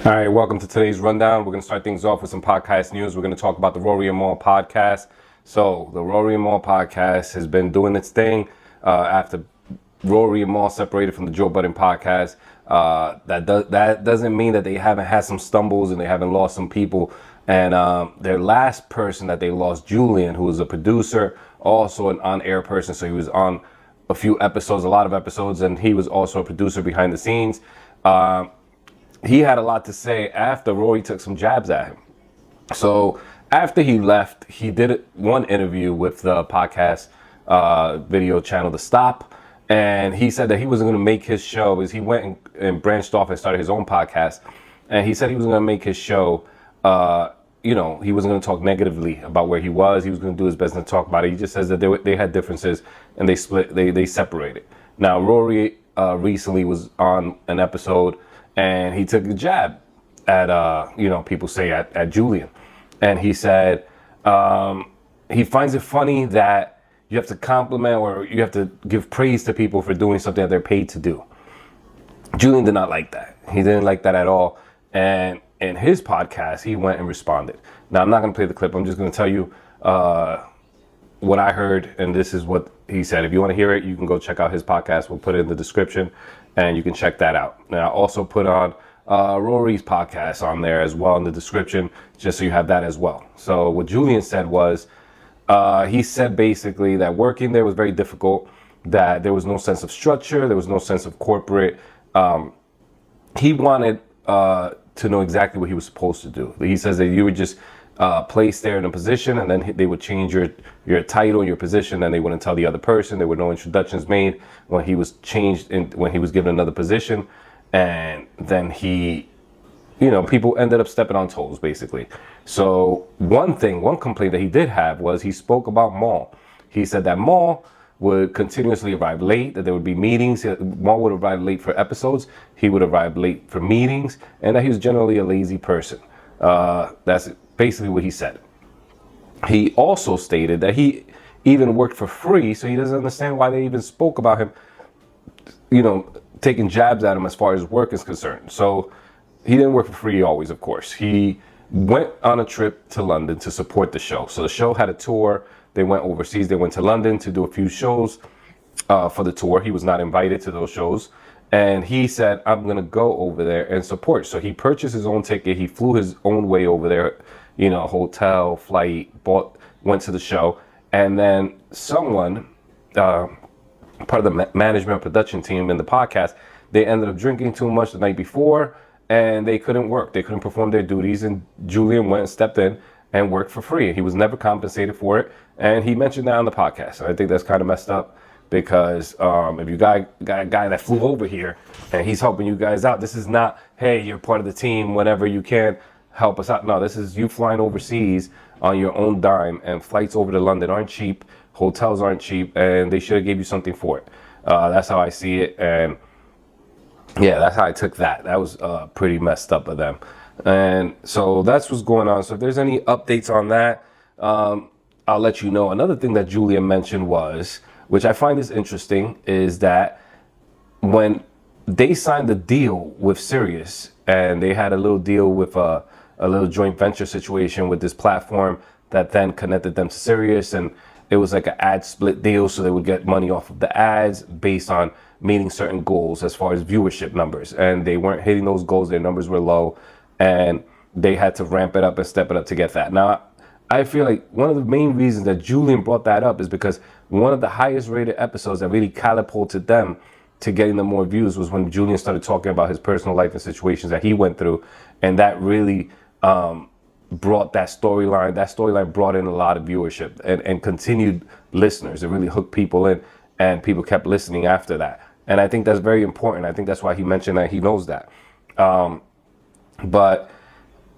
All right, welcome to today's rundown. We're going to start things off with some podcast news. We're going to talk about the Rory and Mal podcast. So the Rory and Mal podcast has been doing its thing after Rory and Mal separated from the Joe Budden Podcast. That doesn't mean that they haven't had some stumbles and they haven't lost some people. And their last person that they lost, Julian, who was a producer, also an on-air person. So he was on a lot of episodes, and he was also a producer behind the scenes. He had a lot to say after Rory took some jabs at him. So after he left, he did one interview with the podcast video channel, The Stop. And he said that he wasn't going to make his show. He went and branched off and started his own podcast. And he said he wasn't going to make his show, he wasn't going to talk negatively about where he was. He was going to do his best to talk about it. He just says that they had differences and they separated. Now, Rory recently was on an episode and he took a jab at, people say at Julian. And he said he finds it funny that you have to compliment or you have to give praise to people for doing something that they're paid to do. Julian did not like that. He didn't like that at all. And in his podcast, he went and responded. Now, I'm not going to play the clip. I'm just going to tell you what I heard, and this is what he said. If you want to hear it, you can go check out his podcast. We'll put it in the description, and you can check that out. Now, I'll also put on Rory's podcast on there as well in the description, just so you have that as well. So what Julian said was, he said basically that working there was very difficult, that there was no sense of structure, there was no sense of corporate. He wanted to know exactly what he was supposed to do. He says that you would just placed there in a position, and then they would change your title, your position, and they wouldn't tell the other person. There were no introductions made when he was changed when he was given another position. And then people ended up stepping on toes, basically. So one complaint that he did have was he spoke about Mal. He said that Mal would continuously arrive late, that there would be meetings. Mal would arrive late for episodes. He would arrive late for meetings, and that he was generally a lazy person. That's basically what he said. He also stated that he even worked for free, so he doesn't understand why they even spoke about him, taking jabs at him as far as work is concerned. So he didn't work for free always, of course. He went on a trip to London to support the show. So the show had a tour. They went overseas. They went to London to do a few shows for the tour. He was not invited to those shows. And he said, I'm going to go over there and support. So he purchased his own ticket. He flew his own way over there, hotel, flight, went to the show. And then someone, part of the management production team in the podcast, they ended up drinking too much the night before and they couldn't work. They couldn't perform their duties. And Julian went and stepped in and worked for free. He was never compensated for it. And he mentioned that on the podcast. I think that's kind of messed up. Because if you got a guy that flew over here and he's helping you guys out, this is not, hey, you're part of the team, whenever you can help us out. No, this is you flying overseas on your own dime, and flights over to London aren't cheap, hotels aren't cheap, and they should have gave you something for it. That's how I see it, and yeah, that's how I took that. That was pretty messed up of them. And so that's what's going on. So if there's any updates on that, I'll let you know. Another thing that Julian mentioned was, which I find is interesting, is that when they signed the deal with Sirius and they had a little deal with a little joint venture situation with this platform that then connected them to Sirius, and it was like an ad split deal, so they would get money off of the ads based on meeting certain goals as far as viewership numbers, and they weren't hitting those goals. Their numbers were low, and they had to ramp it up and step it up to get that. Now, I feel like one of the main reasons that Julian brought that up is because one of the highest rated episodes that really catapulted them to getting them more views was when Julian started talking about his personal life and situations that he went through. And that really brought that storyline. That storyline brought in a lot of viewership and continued listeners. It really hooked people in, and people kept listening after that. And I think that's very important. I think that's why he mentioned that he knows that. But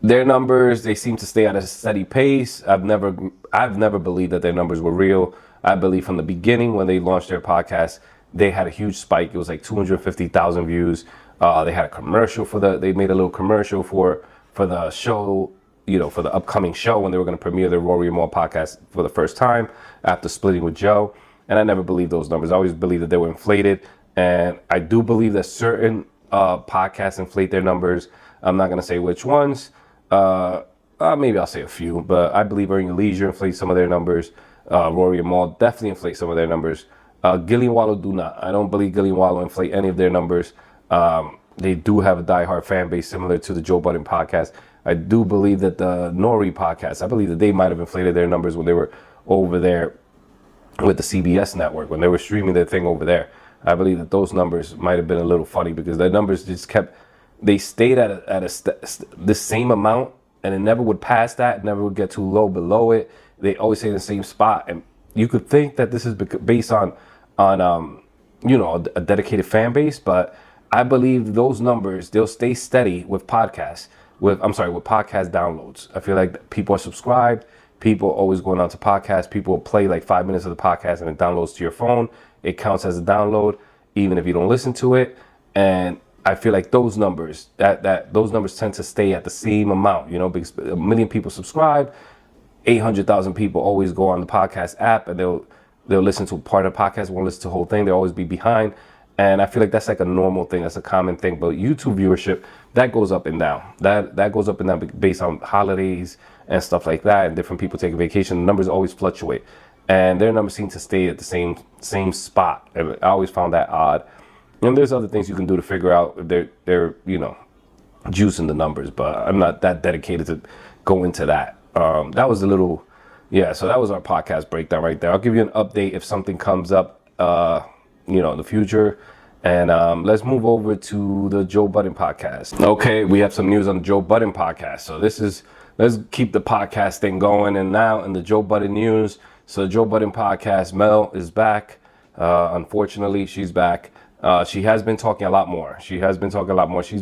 their numbers, they seem to stay at a steady pace. I've never believed that their numbers were real. I believe from the beginning when they launched their podcast, they had a huge spike. It was like 250,000 views. They had a commercial they made a little commercial for the show, for the upcoming show when they were going to premiere their Rory and Mal podcast for the first time after splitting with Joe. And I never believed those numbers. I always believed that they were inflated. And I do believe that certain podcasts inflate their numbers. I'm not going to say which ones. Maybe I'll say a few, but I believe Earn Your Leisure inflates some of their numbers. Rory and Mal definitely inflate some of their numbers. Gilly and Wallow do not. I don't believe Gilly and Wallow inflate any of their numbers. They do have a diehard fan base similar to the Joe Budden podcast. I do believe that the Nori podcast, I believe that they might have inflated their numbers when they were over there with the CBS network, when they were streaming their thing over there. I believe that those numbers might have been a little funny because their numbers just they stayed at the same amount, and it never would pass that, it never would get too low below it. They always stay in the same spot, and you could think that this is based on a dedicated fan base, but I believe those numbers, they'll stay steady with podcasts, with podcast downloads. I feel like people are subscribed, people are always going on to podcasts, people will play like 5 minutes of the podcast and it downloads to your phone. It counts as a download, even if you don't listen to it. And I feel like those numbers, those numbers tend to stay at the same amount, because 1 million people subscribe, 800,000 people always go on the podcast app and they'll listen to part of the podcast, won't listen to the whole thing, they'll always be behind. And I feel like that's like a normal thing, that's a common thing. But YouTube viewership, that goes up and down. That goes up and down based on holidays and stuff like that, and different people taking vacation. The numbers always fluctuate, and their numbers seem to stay at the same spot. And I always found that odd. And there's other things you can do to figure out if they're juicing the numbers, but I'm not that dedicated to go into that. That was so that was our podcast breakdown right there. I'll give you an update if something comes up in the future. And let's move over to the Joe Budden podcast. Okay, we have some news on the Joe Budden podcast. So let's keep the podcast thing going. And now in the Joe Budden news, so the Joe Budden podcast, Mel is back. Unfortunately, she's back. She has been talking a lot more. She's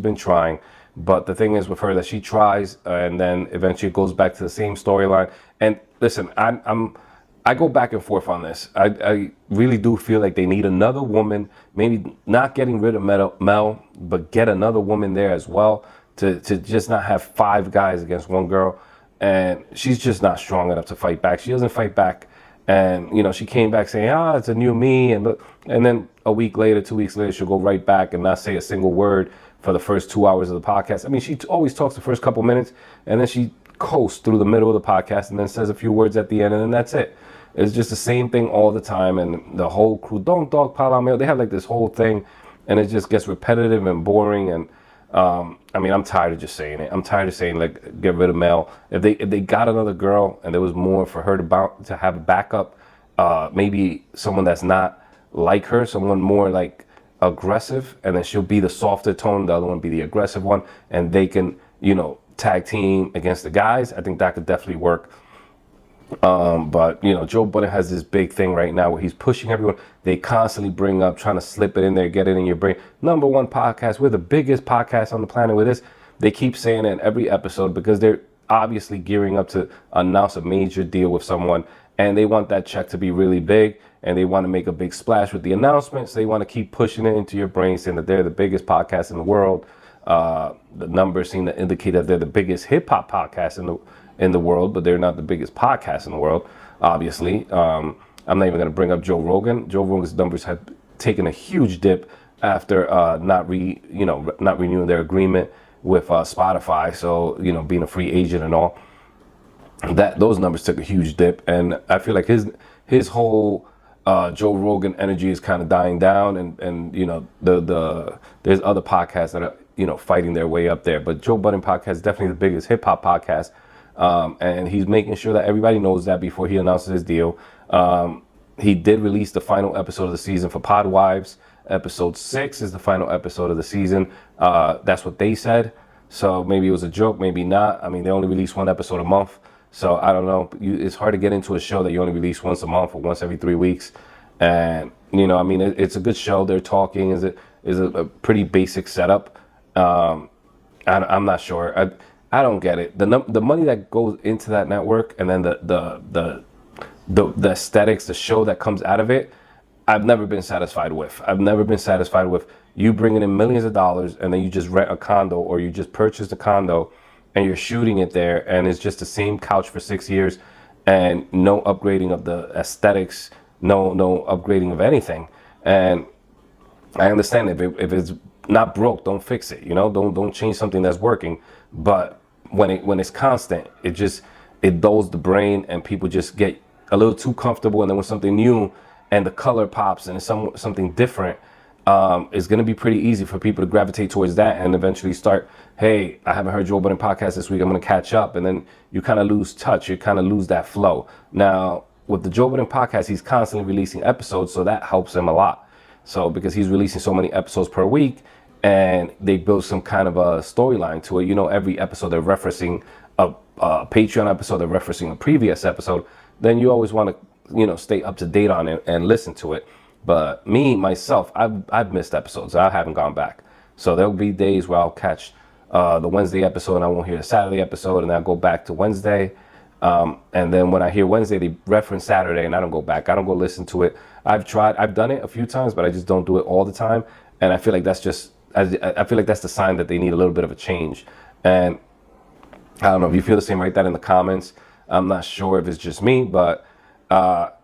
been trying. But the thing is with her that she tries and then eventually it goes back to the same storyline. And listen, I go back and forth on this. I really do feel like they need another woman, maybe not getting rid of Mel, but get another woman there as well to just not have 5 guys against one girl. And she's just not strong enough to fight back. She doesn't fight back. And, she came back saying, it's a new me. And then a week later, 2 weeks later, she'll go right back and not say a single word for the first 2 hours of the podcast. I mean, she always talks the first couple minutes and then she coasts through the middle of the podcast and then says a few words at the end and then that's it. It's just the same thing all the time. And the whole crew, don't dog Palameo, they have like this whole thing and it just gets repetitive and boring. And I'm tired of just saying it. I'm tired of saying like get rid of Mel. If they got another girl and there was more for her to have a backup, maybe someone that's not like her, someone more like aggressive, and then she'll be the softer tone, the other one be the aggressive one, and they can tag team against the guys. I think that could definitely work. But Joe Budden has this big thing right now where he's pushing everyone. They constantly bring up, trying to slip it in there, get it in your brain. #1 podcast, we're the biggest podcast on the planet with this. They keep saying it in every episode because they're obviously gearing up to announce a major deal with someone, and they want that check to be really big, and they want to make a big splash with the announcements. They want to keep pushing it into your brain, saying that they're the biggest podcast in the world. The numbers seem to indicate that they're the biggest hip hop podcast in the world, but they're not the biggest podcast in the world, obviously. I'm not even going to bring up Joe Rogan. Joe Rogan's numbers have taken a huge dip after not renewing their agreement with Spotify. So, being a free agent and all, those numbers took a huge dip. And I feel like his whole Joe Rogan energy is kind of dying down. And there's other podcasts that are, fighting their way up there. But Joe Budden Podcast is definitely the biggest hip hop podcast. And he's making sure that everybody knows that before he announces his deal. He did release the final episode of the season for Podwives. Episode 6 is the final episode of the season. That's what they said. So maybe it was a joke, maybe not. I mean, they only release 1 episode a month. So I don't know. It's hard to get into a show that you only release once a month or once every 3 weeks. And, it's a good show. They're talking. Is a pretty basic setup. I'm not sure. I don't get it. The money that goes into that network and then the aesthetics, the show that comes out of it, I've never been satisfied with. I've never been satisfied with you bringing in millions of dollars and then you just rent a condo or you just purchase a condo and you're shooting it there and it's just the same couch for 6 years and no upgrading of the aesthetics, no upgrading of anything. And I understand if it's not broke, don't fix it. Don't change something that's working. But when it's constant, it dulls the brain, and people just get a little too comfortable. And then when something new and the color pops and it's something different, it's going to be pretty easy for people to gravitate towards that and eventually start, hey, I haven't heard Joe Budden Podcast this week, I'm going to catch up. And then you kind of lose touch, you kind of lose that flow. Now, with the Joe Budden Podcast, he's constantly releasing episodes, so that helps him a lot. So because he's releasing so many episodes per week, and they build some kind of a storyline to it, every episode they're referencing a Patreon episode, they're referencing a previous episode, then you always want to, stay up to date on it and listen to it. But myself, I've missed episodes. I haven't gone back. So there'll be days where I'll catch the Wednesday episode and I won't hear the Saturday episode, and I'll go back to Wednesday. And then when I hear Wednesday, they reference Saturday, and I don't go back. I don't go listen to it. I've done it a few times, but I just don't do it all the time. And I feel like that's the sign that they need a little bit of a change. And I don't know if you feel the same. Write that in the comments. I'm not sure if it's just me, but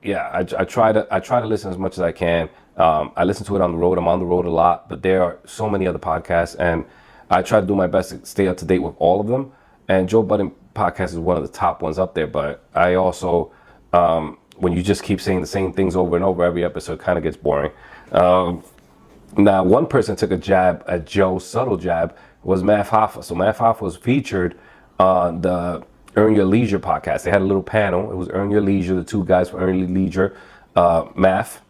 yeah, I try to listen as much as I can. I listen to it on the road. I'm on the road a lot, but there are so many other podcasts, and I try to do my best to stay up to date with all of them. And Joe Budden Podcast is one of the top ones up there. But I also, when you just keep saying the same things over and over, every episode kind of gets boring. Now, one person took a jab at Joe, subtle jab, was Math Hoffa. So Math Hoffa was featured on the Earn Your Leisure podcast. They had a little panel. It was Earn Your Leisure, the two guys from Earn Your Leisure, Math,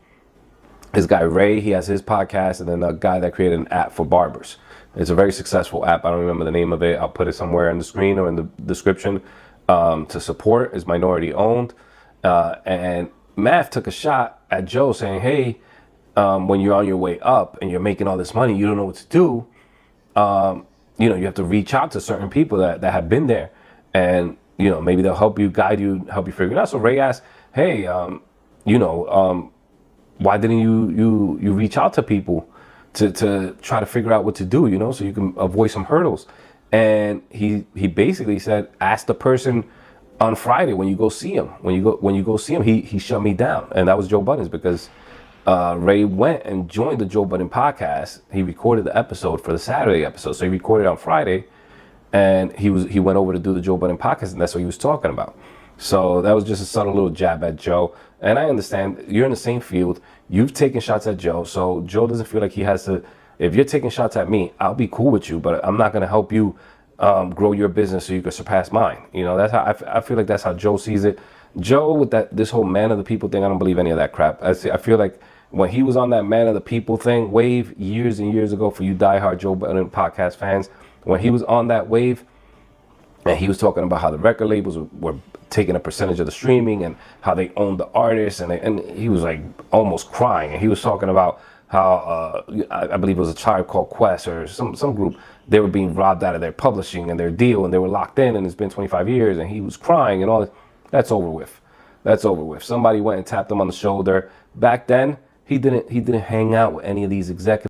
his guy Ray, he has his podcast, and then a guy that created an app for barbers. It's a very successful app. I don't remember the name of it. I'll put it somewhere on the screen or in the description. To support, is minority owned. And Math took a shot at Joe saying, hey, when you're on your way up and you're making all this money, you don't know what to do. You have to reach out to certain people that have been there. And, maybe they'll help you, guide you, help you figure it out. So Ray asked, hey, why didn't you reach out to people to try to figure out what to do, so you can avoid some hurdles? And he basically said, ask the person on Friday when you go see him. When you go see him, he shut me down. And that was Joe Budden's, because Ray went and joined the Joe Budden Podcast. He recorded the episode for the Saturday episode. So he recorded on Friday, and he went over to do the Joe Budden Podcast, and that's what he was talking about. So that was just a subtle little jab at Joe. And I understand you're in the same field. You've taken shots at Joe, so Joe doesn't feel like he has to. If you're taking shots at me, I'll be cool with you, but I'm not going to help you grow your business so you can surpass mine. That's how I feel like that's how Joe sees it. Joe, with this whole man of the people thing, I don't believe any of that crap. I feel like when he was on that man of the people thing wave years and years ago, for you diehard Joe Budden Podcast fans, when he was on that wave, and he was talking about how the record labels were taking a percentage of the streaming and how they owned the artists, and he was like almost crying. And he was talking about how I believe it was a Tribe Called Quest or some group. They were being robbed out of their publishing and their deal, and they were locked in, and it's been 25 years, and he was crying and all that. That's over with. That's over with. Somebody went and tapped him on the shoulder. Back then, he didn't hang out with any of these executives.